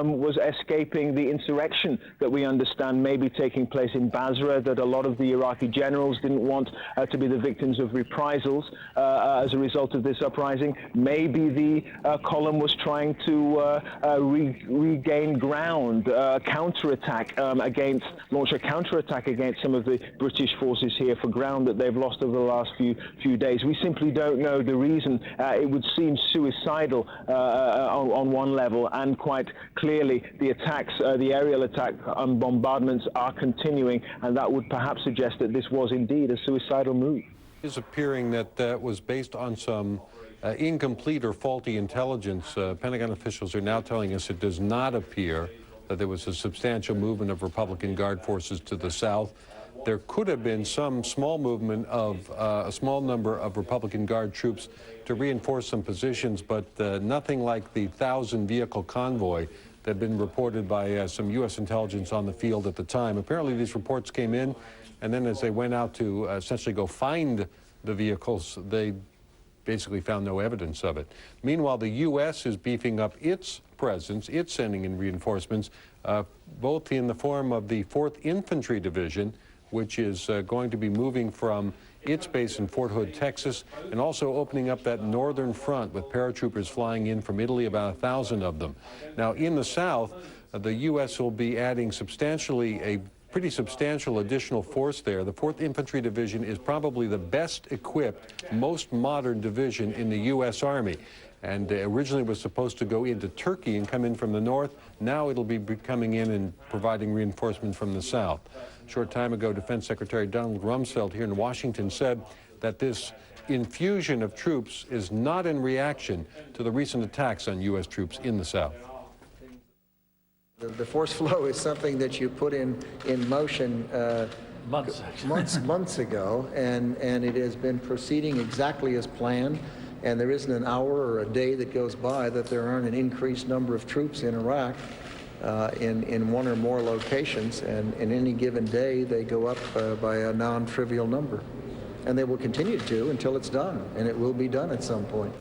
was escaping the insurrection that we understand may be taking place in Basra, that a lot of the Iraqi generals didn't want to be the victims of reprisals as a result of this uprising. Maybe the column was trying to regain ground, launch a counterattack against some of the British forces here for ground that they've lost over the last few days. We simply don't know the reason. It would seem suicidal on one level, and quite clearly the attacks, the aerial attack bombardments are continuing, and that would perhaps suggest that this was indeed a suicidal move. It is appearing that that was based on some incomplete or faulty intelligence. Pentagon officials are now telling us it does not appear that there was a substantial movement of Republican Guard forces to the south. There could have been some small movement of a small number of Republican Guard troops to reinforce some positions, but nothing like the 1,000-vehicle convoy that had been reported by some U.S. intelligence on the field at the time. Apparently these reports came in, and then as they went out to essentially go find the vehicles, they basically found no evidence of it. Meanwhile, the U.S. is beefing up its presence. It's sending in reinforcements, both in the form of the 4th Infantry Division, which is going to be moving from its base in Fort Hood, Texas, and also opening up that northern front with paratroopers flying in from Italy, about 1,000 of them. Now, in the south, the U.S. will be adding a pretty substantial additional force there. The 4th Infantry Division is probably the best equipped, most modern division in the U.S. Army, and originally was supposed to go into Turkey and come in from the north. Now it'll be coming in and providing reinforcement from the south. A short time ago, Defense Secretary Donald Rumsfeld here in Washington said that this infusion of troops is not in reaction to the recent attacks on U.S. troops in the south. The force flow is something that you put in motion months ago, and it has been proceeding exactly as planned. And there isn't an hour or a day that goes by that there aren't an increased number of troops in Iraq in one or more locations, and in any given day they go up by a non-trivial number. And they will continue to until it's done, and it will be done at some point.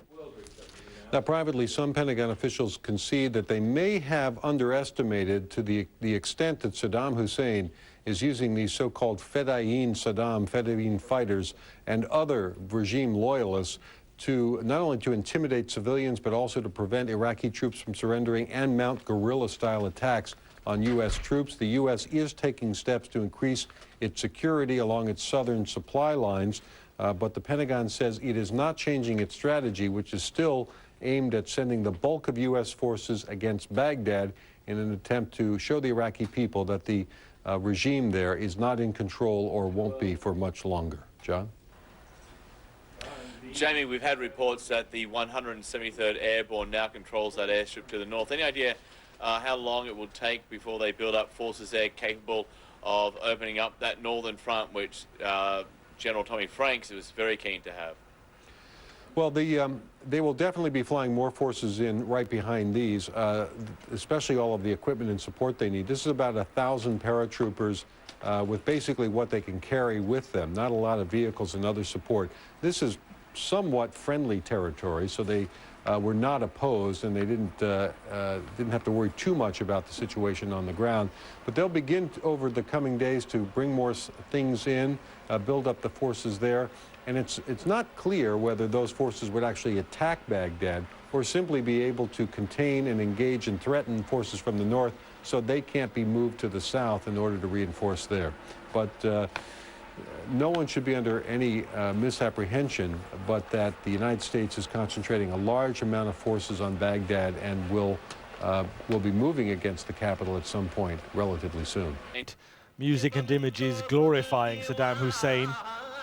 Now, privately, some Pentagon officials concede that they may have underestimated to the extent that Saddam Hussein is using these so-called Fedayeen fighters and other regime loyalists to not only to intimidate civilians, but also to prevent Iraqi troops from surrendering and mount guerrilla-style attacks on U.S. troops. The U.S. is taking steps to increase its security along its southern supply lines, but the Pentagon says it is not changing its strategy, which is still aimed at sending the bulk of U.S. forces against Baghdad in an attempt to show the Iraqi people that the regime there is not in control or won't be for much longer. John? Jamie, we've had reports that the 173rd Airborne now controls that airstrip to the north. Any idea how long it will take before they build up forces there capable of opening up that northern front, which General Tommy Franks was very keen to have? Well, they will definitely be flying more forces in right behind these, especially all of the equipment and support they need. This is about 1,000 paratroopers with basically what they can carry with them, not a lot of vehicles and other support. This is somewhat friendly territory, so they were not opposed, and they didn't have to worry too much about the situation on the ground. But they'll begin over the coming days to bring more things in, build up the forces there. And it's not clear whether those forces would actually attack Baghdad or simply be able to contain and engage and threaten forces from the north so they can't be moved to the south in order to reinforce there. But no one should be under any misapprehension, but that the United States is concentrating a large amount of forces on Baghdad and will be moving against the capital at some point relatively soon. Music and images glorifying Saddam Hussein,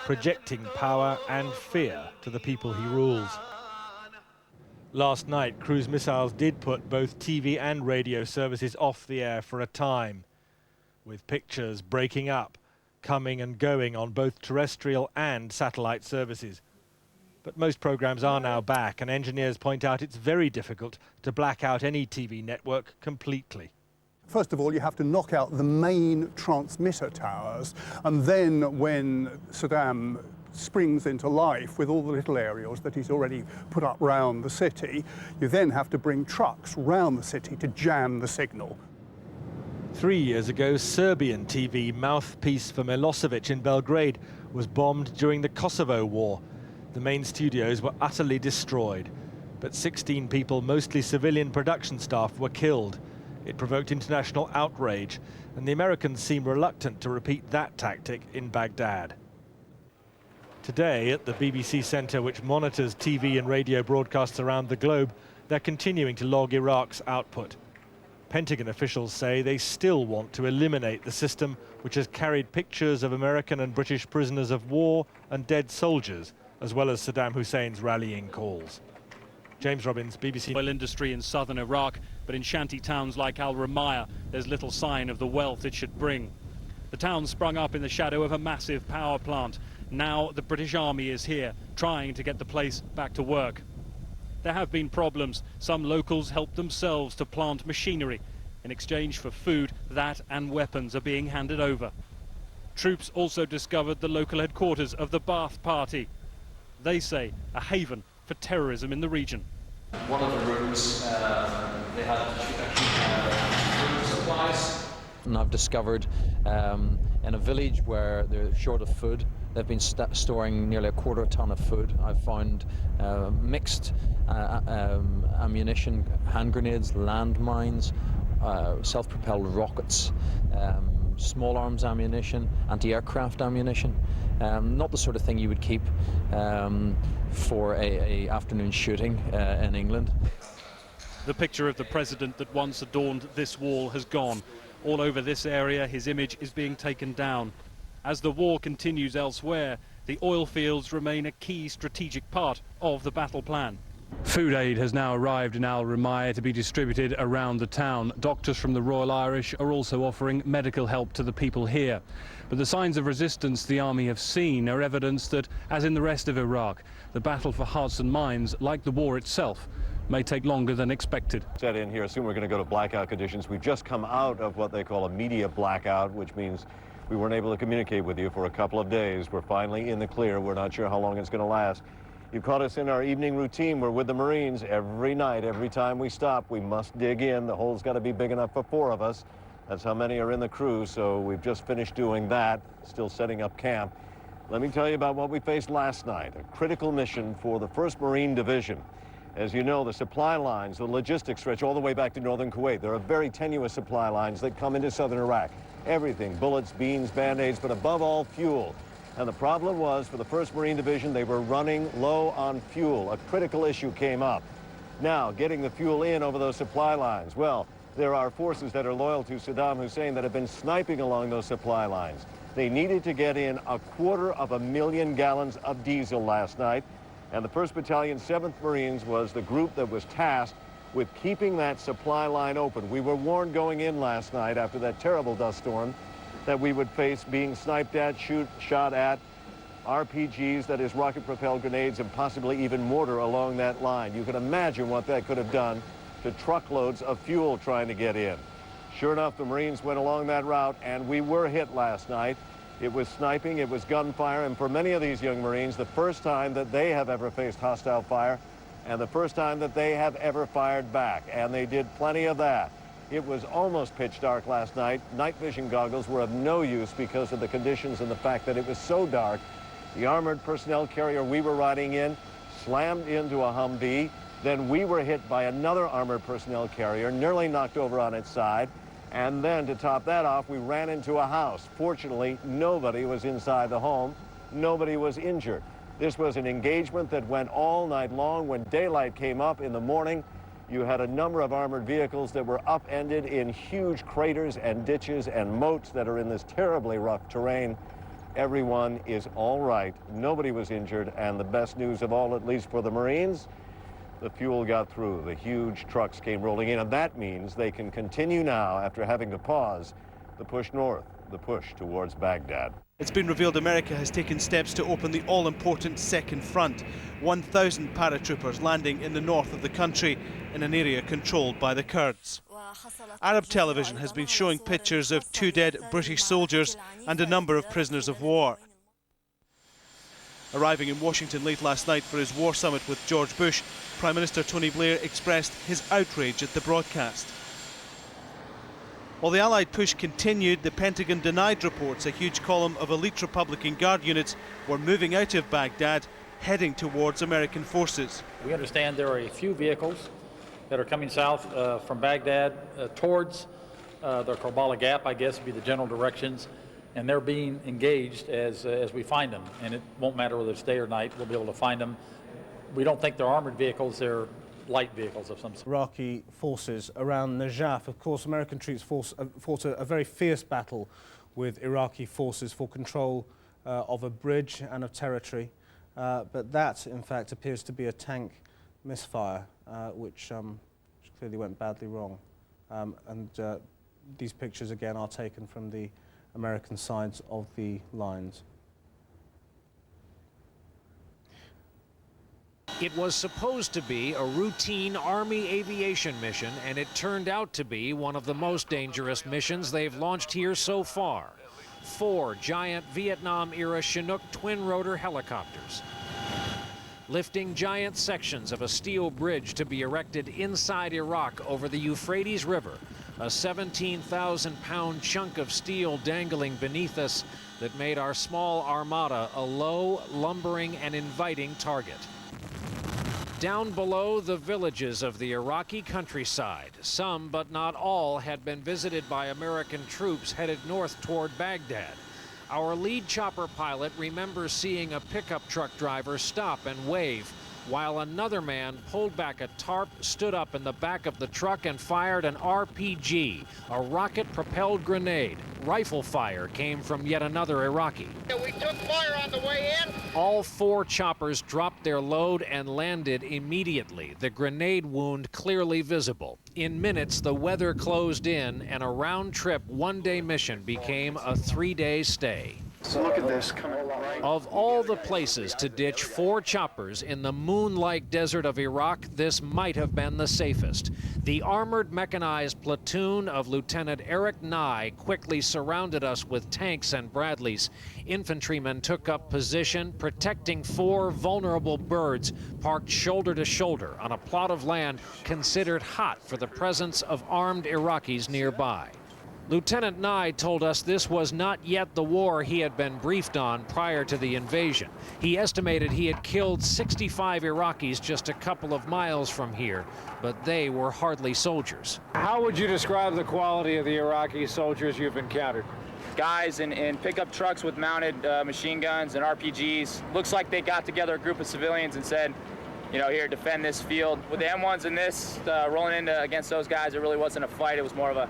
projecting power and fear to the people he rules. Last night, cruise missiles did put both TV and radio services off the air for a time, with pictures breaking up, coming and going on both terrestrial and satellite services. But most programs are now back, and engineers point out it's very difficult to black out any TV network completely. First of all, you have to knock out the main transmitter towers, and then when Saddam springs into life with all the little aerials that he's already put up round the city, you then have to bring trucks round the city to jam the signal. 3 years ago, Serbian TV mouthpiece for Milosevic in Belgrade was bombed during the Kosovo War. The main studios were utterly destroyed, but 16 people, mostly civilian production staff, were killed. It provoked international outrage, and the Americans seem reluctant to repeat that tactic in Baghdad. Today, at the BBC Centre, which monitors TV and radio broadcasts around the globe, they're continuing to log Iraq's output. Pentagon officials say they still want to eliminate the system which has carried pictures of American and British prisoners of war and dead soldiers, as well as Saddam Hussein's rallying calls. James Robbins, BBC. Oil industry in southern Iraq, but in shanty towns like Al Ramaya, there's little sign of the wealth it should bring. The town sprung up in the shadow of a massive power plant. Now the British Army is here, trying to get the place back to work. There have been problems. Some locals helped themselves to plant machinery. In exchange for food, that and weapons are being handed over. Troops also discovered the local headquarters of the Ba'ath Party. They say a haven for terrorism in the region. One of the rooms, they had food supplies. And I've discovered in a village where they're short of food, they've been storing nearly a quarter ton of food. I've found mixed ammunition, hand grenades, landmines, self-propelled rockets, small arms ammunition, anti-aircraft ammunition. Not the sort of thing you would keep for a afternoon shooting in England. The picture of the president that once adorned this wall has gone. All over this area, his image is being taken down. As the war continues elsewhere, the oil fields remain a key strategic part of the battle plan. Food aid has now arrived in Al Ramaya to be distributed around the town. Doctors from the Royal Irish are also offering medical help to the people here. But the signs of resistance the army have seen are evidence that, as in the rest of Iraq, the battle for hearts and minds, like the war itself, may take longer than expected. Set in here, soon we're going to go to blackout conditions. We've just come out of what they call a media blackout, which means we weren't able to communicate with you for a couple of days. We're finally in the clear. We're not sure how long it's going to last. You caught us in our evening routine. We're with the Marines every night. Every time we stop, we must dig in. The hole's got to be big enough for 4 of us. That's how many are in the crew, so we've just finished doing that, still setting up camp. Let me tell you about what we faced last night, a critical mission for the 1st Marine Division. As you know, the supply lines, the logistics stretch all the way back to northern Kuwait. There are very tenuous supply lines that come into southern Iraq. Everything, bullets, beans, Band-Aids, but above all, fuel. And the problem was, for the 1st Marine Division, they were running low on fuel. A critical issue came up. Now, getting the fuel in over those supply lines. Well, there are forces that are loyal to Saddam Hussein that have been sniping along those supply lines. They needed to get in 250,000 gallons of diesel last night. And the 1st Battalion, 7th Marines was the group that was tasked with keeping that supply line open. We were warned going in last night after that terrible dust storm that we would face being sniped at, shot at, RPGs, that is rocket-propelled grenades, and possibly even mortar along that line. You can imagine what that could have done to truckloads of fuel trying to get in. Sure enough, the Marines went along that route, and we were hit last night. It was sniping, it was gunfire, and for many of these young Marines, the first time that they have ever faced hostile fire, and the first time that they have ever fired back, and they did plenty of that. It was almost pitch dark last night. Night vision goggles were of no use because of the conditions and the fact that it was so dark. The armored personnel carrier we were riding in slammed into a Humvee. Then we were hit by another armored personnel carrier, nearly knocked over on its side. And then to top that off, we ran into a house. Fortunately, nobody was inside the home. Nobody was injured. This was an engagement that went all night long. When daylight came up in the morning, you had a number of armored vehicles that were upended in huge craters and ditches and moats that are in this terribly rough terrain. Everyone is all right. Nobody was injured. And the best news of all, at least for the Marines, the fuel got through. The huge trucks came rolling in, and that means they can continue now, after having to pause, the push north, the push towards Baghdad. It's been revealed America has taken steps to open the all-important second front. 1,000 paratroopers landing in the north of the country in an area controlled by the Kurds. Arab television has been showing pictures of 2 dead British soldiers and a number of prisoners of war. Arriving in Washington late last night for his war summit with George Bush, Prime Minister Tony Blair expressed his outrage at the broadcast. While the Allied push continued, the Pentagon denied reports a huge column of elite Republican Guard units were moving out of Baghdad, heading towards American forces. We understand there are a few vehicles that are coming south from Baghdad towards the Karbala Gap, I guess would be the general directions, and they're being engaged as we find them. And it won't matter whether it's day or night, we'll be able to find them. We don't think they're armored vehicles, they're light vehicles of some sort. Iraqi forces around Najaf. Of course, American troops fought a very fierce battle with Iraqi forces for control of a bridge and of territory. But that, in fact, appears to be a tank misfire, which clearly went badly wrong. These pictures, again, are taken from the American sides of the lines. It was supposed to be a routine Army aviation mission, and it turned out to be one of the most dangerous missions they've launched here so far. 4 giant Vietnam-era Chinook twin-rotor helicopters, lifting giant sections of a steel bridge to be erected inside Iraq over the Euphrates River, a 17,000-pound chunk of steel dangling beneath us that made our small armada a low, lumbering, and inviting target. Down below, the villages of the Iraqi countryside. Some, but not all, had been visited by American troops headed north toward Baghdad. Our lead chopper pilot remembers seeing a pickup truck driver stop and wave, while another man pulled back a tarp, stood up in the back of the truck, and fired an RPG, a rocket-propelled grenade. Rifle fire came from yet another Iraqi. We took fire on the way in. All 4 choppers dropped their load and landed immediately, the grenade wound clearly visible. In minutes, the weather closed in, and a round-trip one-day mission became a 3-day stay. So look at this coming right. Of all the places to ditch 4 choppers in the moon-like desert of Iraq, this might have been the safest. The armored mechanized platoon of Lieutenant Eric Nye quickly surrounded us with tanks and Bradleys. Infantrymen took up position, protecting 4 vulnerable birds parked shoulder to shoulder on a plot of land considered hot for the presence of armed Iraqis nearby. Lieutenant Nye told us this was not yet the war he had been briefed on prior to the invasion. He estimated he had killed 65 Iraqis just a couple of miles from here, but they were hardly soldiers. How would you describe the quality of the Iraqi soldiers you've encountered? Guys in pickup trucks with mounted machine guns and RPGs. Looks like they got together a group of civilians and said, you know, here, defend this field. With the M1s and this, rolling into against those guys, it really wasn't a fight. It was more of a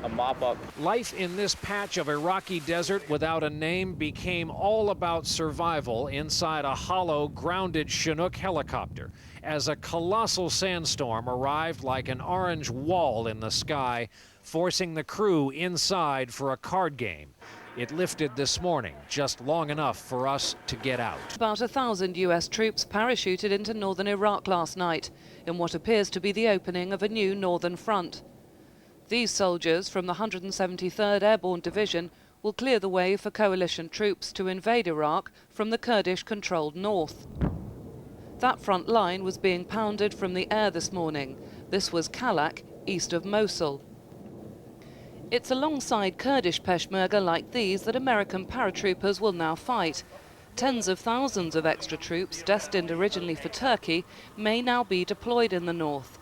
mop-up. Life in this patch of Iraqi desert without a name became all about survival inside a hollow, grounded Chinook helicopter as a colossal sandstorm arrived like an orange wall in the sky, forcing the crew inside for a card game. It lifted this morning, just long enough for us to get out. About 1,000 US troops parachuted into northern Iraq last night in what appears to be the opening of a new northern front. These soldiers from the 173rd Airborne Division will clear the way for coalition troops to invade Iraq from the Kurdish-controlled north. That front line was being pounded from the air this morning. This was Kalak, east of Mosul. It's alongside Kurdish Peshmerga like these that American paratroopers will now fight. Tens of thousands of extra troops, destined originally for Turkey, may now be deployed in the north.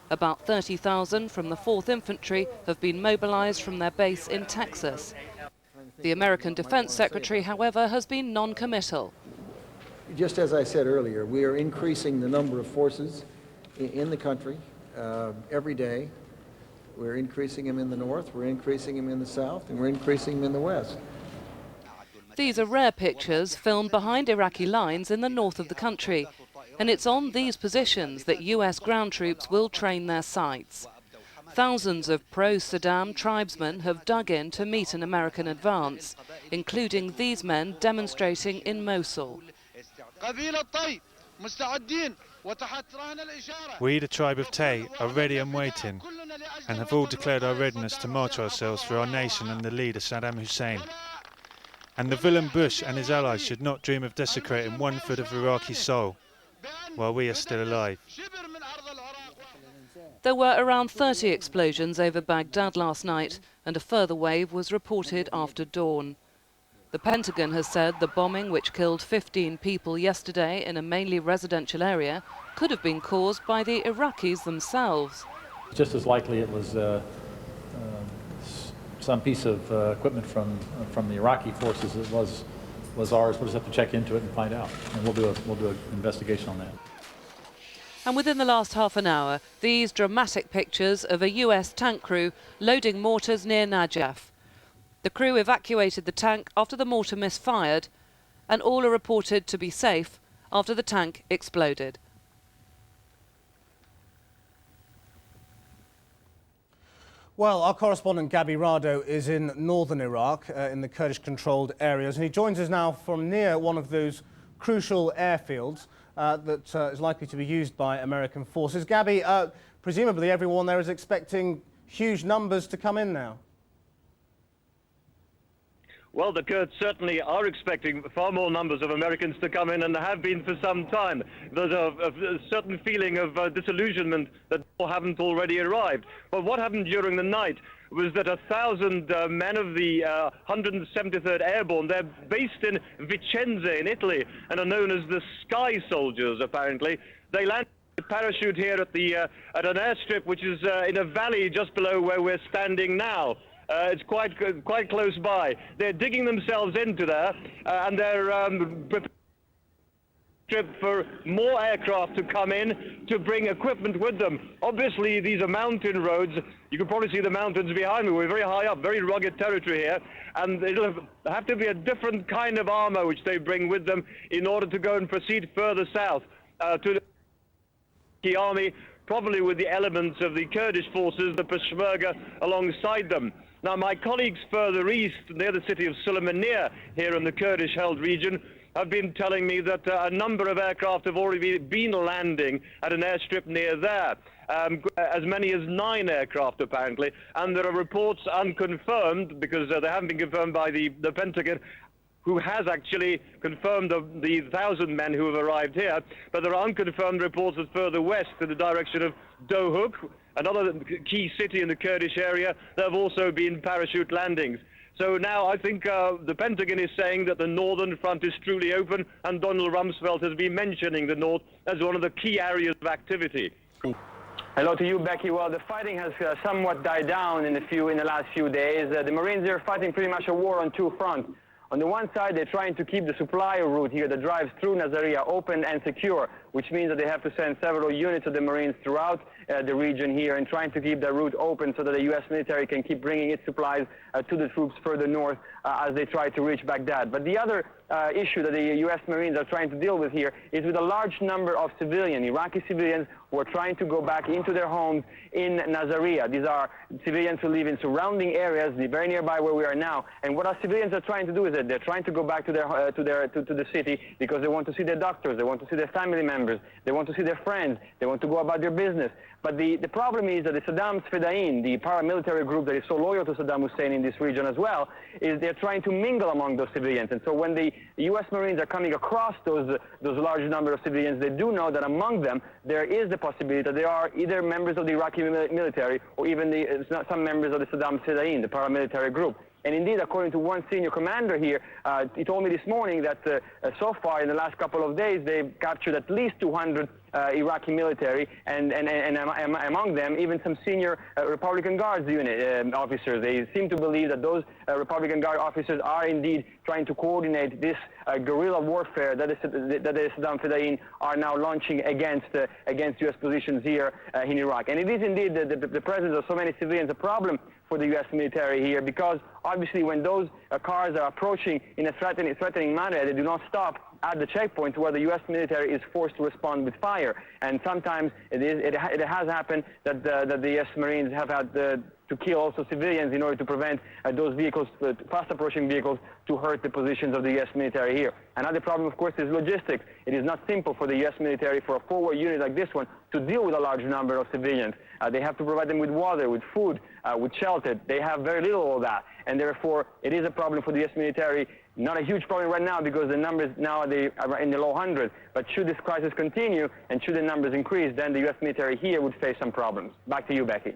About 30,000 from the 4th Infantry have been mobilized from their base in Texas. The American Defense Secretary, however, has been non-committal. Just as I said earlier, we are increasing the number of forces in the country every day. We're increasing them in the north, we're increasing them in the south, and we're increasing them in the west. These are rare pictures filmed behind Iraqi lines in the north of the country. And it's on these positions that US ground troops will train their sights. Thousands of pro-Saddam tribesmen have dug in to meet an American advance, including these men demonstrating in Mosul. We, the tribe of Tay, are ready and waiting, and have all declared our readiness to march ourselves for our nation and the leader Saddam Hussein. And the villain Bush and his allies should not dream of desecrating 1 foot of Iraqi soil while we are still alive. There were around 30 explosions over Baghdad last night, and a further wave was reported after dawn. The Pentagon has said the bombing, which killed 15 people yesterday in a mainly residential area, could have been caused by the Iraqis themselves. Just as likely it was some piece of equipment from the Iraqi forces that was ours. We'll just have to check into it and find out, and we'll do an investigation on that. And within the last half an hour, these dramatic pictures of a US tank crew loading mortars near Najaf. The crew evacuated the tank after the mortar misfired, and all are reported to be safe after the tank exploded. Well, our correspondent Gabby Rado is in northern Iraq, in the Kurdish-controlled areas, and he joins us now from near one of those crucial airfields that is likely to be used by American forces. Gabby, presumably everyone there is expecting huge numbers to come in now. Well, the Kurds certainly are expecting far more numbers of Americans to come in, and there have been for some time. There's a certain feeling of disillusionment that more haven't already arrived. But what happened during the night was that 1,000 men of the 173rd Airborne, they're based in Vicenza in Italy and are known as the Sky Soldiers, apparently. They landed with a parachute here at an airstrip which is in a valley just below where we're standing now. It's quite close by. They're digging themselves into there, and they're for more aircraft to come in to bring equipment with them. Obviously, these are mountain roads. You can probably see the mountains behind me. We're very high up, very rugged territory here, and it'll have to be a different kind of armor which they bring with them in order to go and proceed further south to the army, probably with the elements of the Kurdish forces, the Peshmerga, alongside them. Now, my colleagues further east, near the city of Sulaymaniyah, here in the Kurdish-held region, have been telling me that a number of aircraft have already been landing at an airstrip near there, as many as 9 aircraft apparently, and there are reports unconfirmed, because they haven't been confirmed by the Pentagon, who has actually confirmed the 1,000 men who have arrived here, but there are unconfirmed reports that further west in the direction of Dohuk, another key city in the Kurdish area, there have also been parachute landings. So now I think the Pentagon is saying that the northern front is truly open, and Donald Rumsfeld has been mentioning the north as one of the key areas of activity. Hello to you, Becky. Well, the fighting has somewhat died down in the last few days. The Marines are fighting pretty much a war on 2 fronts. On the one side, they're trying to keep the supply route here that drives through Nasiriyah open and secure, which means that they have to send several units of the Marines throughout the region here and trying to keep that route open so that the U.S. military can keep bringing its supplies to the troops further north as they try to reach Baghdad. But the other issue that the U.S. Marines are trying to deal with here is with a large number of Iraqi civilians who are trying to go back into their homes in Nasiriyah. These are civilians who live in surrounding areas, very nearby where we are now. And what our civilians are trying to do is that they're trying to go back to the city because they want to see their doctors, they want to see their family members, they want to see their friends, they want to go about their business. But the problem is that the Saddam's Fedayeen, the paramilitary group that is so loyal to Saddam Hussein in this region as well, is they're trying to mingle among those civilians. And so when the U.S. Marines are coming across those large number of civilians, they do know that among them there is the possibility that they are either members of the Iraqi military or even some members of the Saddam's Fedayeen, the paramilitary group. And indeed, according to one senior commander here, he told me this morning that so far in the last couple of days, they've captured at least 200 Iraqi military, and among them, even some senior Republican Guards unit officers. They seem to believe that those Republican Guard officers are indeed trying to coordinate this guerrilla warfare that the Saddam Fedayeen are now launching against U.S. positions here in Iraq. And it is indeed the presence of so many civilians a problem for the U.S. military here, because obviously when those cars are approaching in a threatening manner, they do not stop at the checkpoint where the U.S. military is forced to respond with fire. And sometimes it has happened that the U.S. Marines have had to kill also civilians in order to prevent those vehicles, fast-approaching vehicles, to hurt the positions of the U.S. military here. Another problem, of course, is logistics. It is not simple for the U.S. military, for a forward unit like this one, to deal with a large number of civilians. They have to provide them with water, with food, with shelter. They have very little of that, and therefore it is a problem for the U.S. military Not a huge problem right now because the numbers now are in the low hundreds. But should this crisis continue and should the numbers increase, then the U.S. military here would face some problems. Back to you, Becky.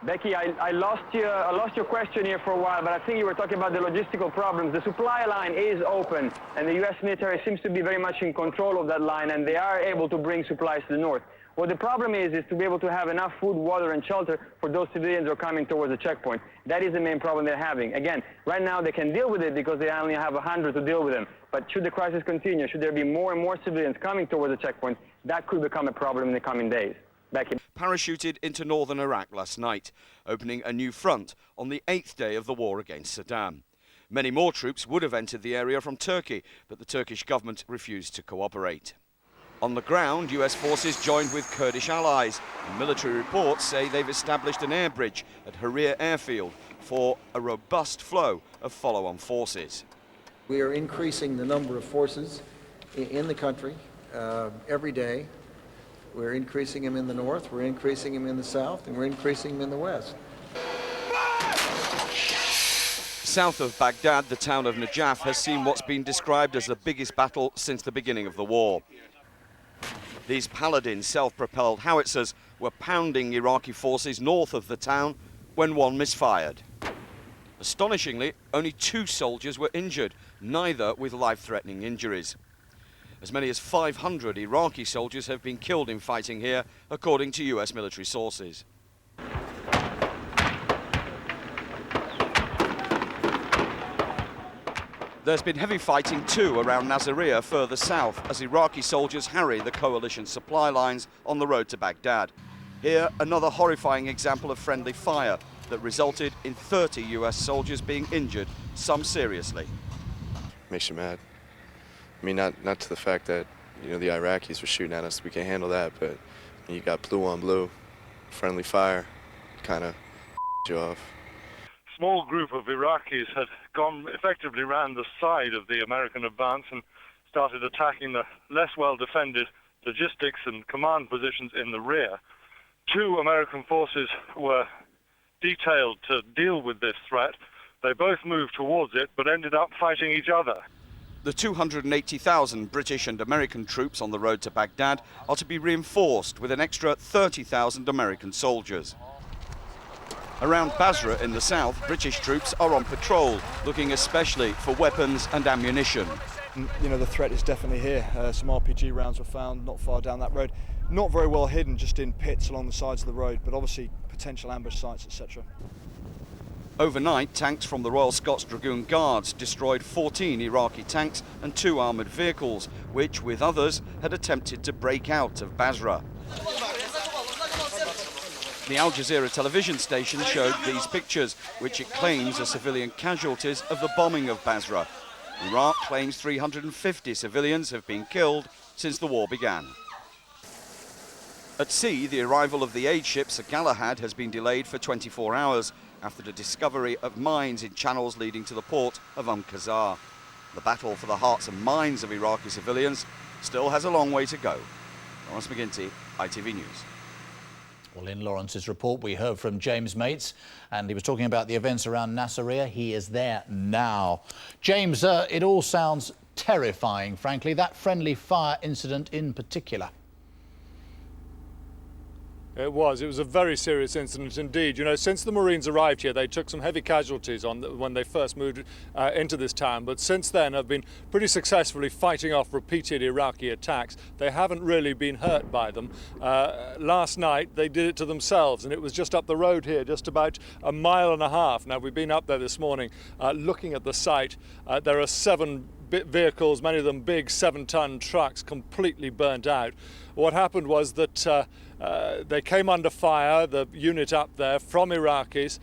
Becky, I lost your question here for a while, but I think you were talking about the logistical problems. The supply line is open, and the U.S. military seems to be very much in control of that line, and they are able to bring supplies to the north. What the problem is to be able to have enough food, water, and shelter for those civilians who are coming towards the checkpoint. That is the main problem they're having. Again, right now they can deal with it because they only have 100 to deal with them. But should the crisis continue, should there be more and more civilians coming towards the checkpoint, that could become a problem in the coming days. Becky. Parachuted into northern Iraq last night, opening a new front on the 8th day of the war against Saddam. Many more troops would have entered the area from Turkey, but the Turkish government refused to cooperate. On the ground, US forces joined with Kurdish allies, and military reports say they've established an air bridge at Harir airfield for a robust flow of follow-on forces. We are increasing the number of forces in the country every day. We're increasing them in the north, we're increasing them in the south, and we're increasing them in the west. South of Baghdad, the town of Najaf has seen what's been described as the biggest battle since the beginning of the war. These Paladin self-propelled howitzers were pounding Iraqi forces north of the town when one misfired. Astonishingly, only 2 soldiers were injured, neither with life-threatening injuries. As many as 500 Iraqi soldiers have been killed in fighting here, according to US military sources. There's been heavy fighting too around Nasiriyah further south as Iraqi soldiers harry the coalition supply lines on the road to Baghdad. Here, another horrifying example of friendly fire that resulted in 30 US soldiers being injured, some seriously. Makes you mad. I mean, not to the fact that, you know, the Iraqis were shooting at us, we can't handle that, but you got blue on blue, friendly fire, kind of you off. Small group of Iraqis had gone effectively around the side of the American advance and started attacking the less well-defended logistics and command positions in the rear. 2 American forces were detailed to deal with this threat. They both moved towards it, but ended up fighting each other. The 280,000 British and American troops on the road to Baghdad are to be reinforced with an extra 30,000 American soldiers. Around Basra in the south, British troops are on patrol, looking especially for weapons and ammunition. You know, the threat is definitely here. Some RPG rounds were found not far down that road. Not very well hidden, just in pits along the sides of the road, but obviously potential ambush sites, etc. Overnight, tanks from the Royal Scots Dragoon Guards destroyed 14 Iraqi tanks and 2 armoured vehicles, which, with others, had attempted to break out of Basra. The Al Jazeera television station showed these pictures, which it claims are civilian casualties of the bombing of Basra. Iraq claims 350 civilians have been killed since the war began. At sea, the arrival of the aid ship Sir Galahad has been delayed for 24 hours after the discovery of mines in channels leading to the port of Qazar. The battle for the hearts and minds of Iraqi civilians still has a long way to go. Lawrence McGinty, ITV News. Well, in Lawrence's report, we heard from James Mates, and he was talking about the events around Nasiriyah. He is there now. James, it all sounds terrifying, frankly, that friendly fire incident in particular. It was a very serious incident indeed. You know, since the Marines arrived here, they took some heavy casualties when they first moved into this town, but since then have been pretty successfully fighting off repeated Iraqi attacks. They haven't really been hurt by them. Last night they did it to themselves, and it was just up the road here, just about a mile and a half. Now, we've been up there this morning looking at the site. There are 7 vehicles, many of them big 7-ton trucks, completely burnt out. What happened was that they came under fire, the unit up there, from Iraqis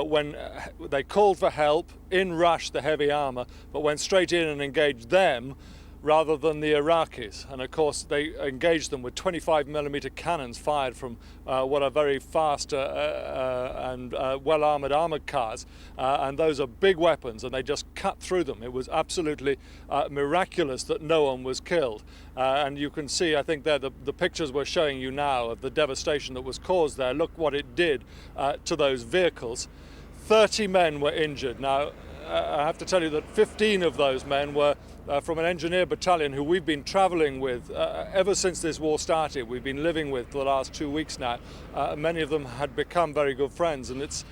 when they called for help. In rushed the heavy armour, but went straight in and engaged them. rather than the Iraqis. And of course they engaged them with 25mm cannons fired from what are very fast and well-armoured cars, and those are big weapons, and they just cut through them. It was absolutely miraculous that no one was killed. And you can see, I think there, the pictures we're showing you now of the devastation that was caused there. Look what it did to those vehicles. 30 men were injured. Now, I have to tell you that 15 of those men were from an engineer battalion who we've been travelling with ever since this war started. We've been living with for the last 2 weeks now. Many of them had become very good friends, and it's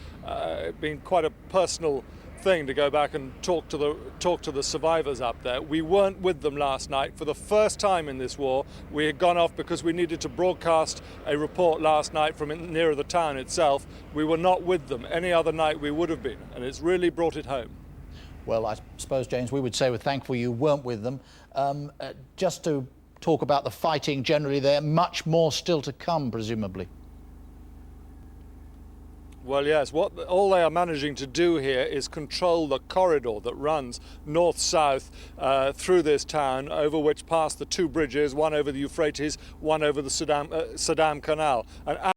been quite a personal thing to go back and talk to the survivors up there. We weren't with them last night. For the first time in this war, we had gone off because we needed to broadcast a report last night from nearer the town itself. We were not with them. Any other night we would have been, and it's really brought it home. Well, I suppose, James, we would say we're thankful you weren't with them. Just to talk about the fighting generally there, much more still to come, presumably. Well, yes, what all they are managing to do here is control the corridor that runs north-south through this town, over which pass the two bridges, one over the Euphrates, one over the Saddam Canal. And